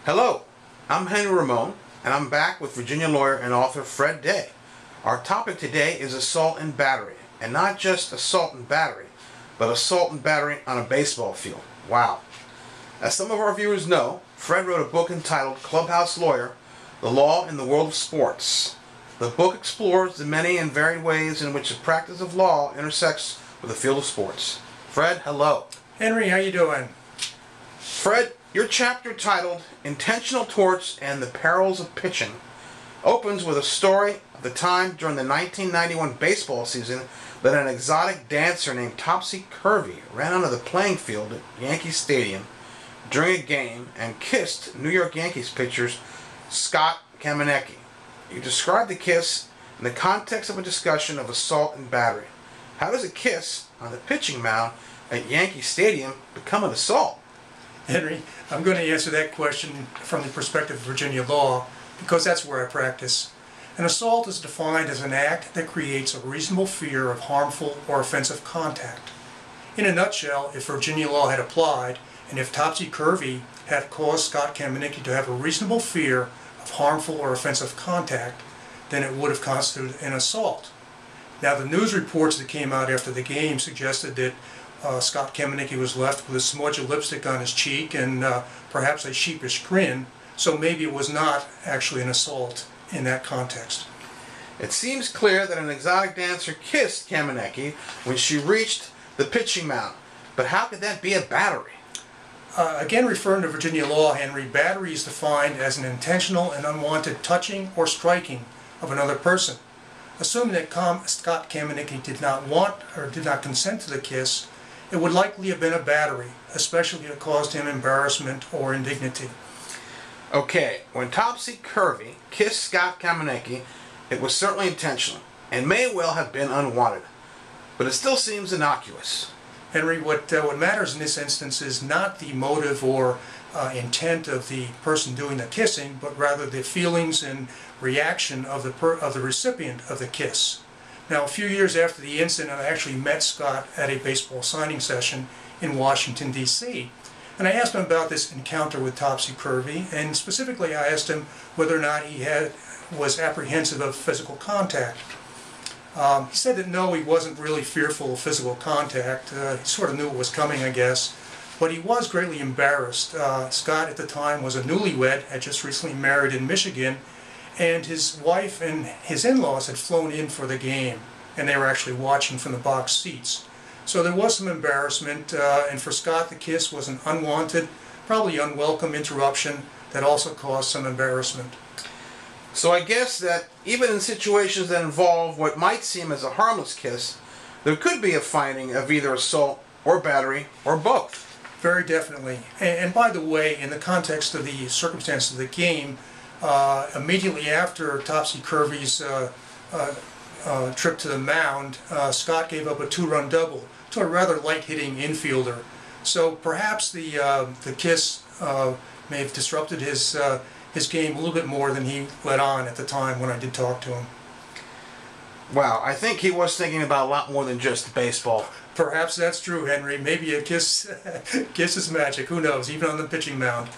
Hello, I'm Henry Ramon, and I'm back with Virginia lawyer and author Fred Day. Our topic today is assault and battery, and not just assault and battery, but assault and battery on a baseball field. Wow. As some of our viewers know, Fred wrote a book entitled Clubhouse Lawyer, The Law in the World of Sports. The book explores the many and varied ways in which the practice of law intersects with the field of sports. Fred, hello. Henry, how you doing? Fred, your chapter titled Intentional Torts and the Perils of Pitching opens with a story of the time during the 1991 baseball season that an exotic dancer named Toppsy Curvey ran onto the playing field at Yankee Stadium during a game and kissed New York Yankees pitcher Scott Kamieniecki. You described the kiss in the context of a discussion of assault and battery. How does a kiss on the pitching mound at Yankee Stadium become an assault? Henry, I'm going to answer that question from the perspective of Virginia law because that's where I practice. An assault is defined as an act that creates a reasonable fear of harmful or offensive contact. In a nutshell, if Virginia law had applied, and if Toppsy Curvey had caused Scott Kamieniecki to have a reasonable fear of harmful or offensive contact, then it would have constituted an assault. Now, the news reports that came out after the game suggested that Scott Kamieniecki was left with a smudge of lipstick on his cheek and perhaps a sheepish grin, so maybe it was not actually an assault in that context. It seems clear that an exotic dancer kissed Kamieniecki when she reached the pitching mound, but how could that be a battery? Again, referring to Virginia law, Henry, battery is defined as an intentional and unwanted touching or striking of another person. Assuming that Scott Kamieniecki did not want or did not consent to the kiss, it would likely have been a battery, especially if it caused him embarrassment or indignity. Okay, when Toppsy Curvey kissed Scott Kamieniecki, it was certainly intentional and may well have been unwanted, but it still seems innocuous. Henry, what matters in this instance is not the motive or intent of the person doing the kissing, but rather the feelings and reaction of the recipient of the kiss. Now, a few years after the incident, I actually met Scott at a baseball signing session in Washington, D.C. And I asked him about this encounter with Toppsy Curvey, and specifically I asked him whether or not he was apprehensive of physical contact. He said that no, he wasn't really fearful of physical contact. He sort of knew it was coming, I guess. But he was greatly embarrassed. Scott at the time was a newlywed, had just recently married in Michigan, and his wife and his in-laws had flown in for the game, and they were actually watching from the box seats. So there was some embarrassment, and for Scott the kiss was an unwanted, probably unwelcome interruption that also caused some embarrassment. So I guess that even in situations that involve what might seem as a harmless kiss, there could be a finding of either assault or battery or both. Very definitely. And by the way, in the context of the circumstances of the game, immediately after Toppsy Curvey's trip to the mound, Scott gave up a two-run double to a rather light-hitting infielder. So perhaps the kiss may have disrupted his game a little bit more than he let on at the time when I did talk to him. Wow, I think he was thinking about a lot more than just baseball. Perhaps that's true, Henry. Maybe a kiss is magic. Who knows, even on the pitching mound.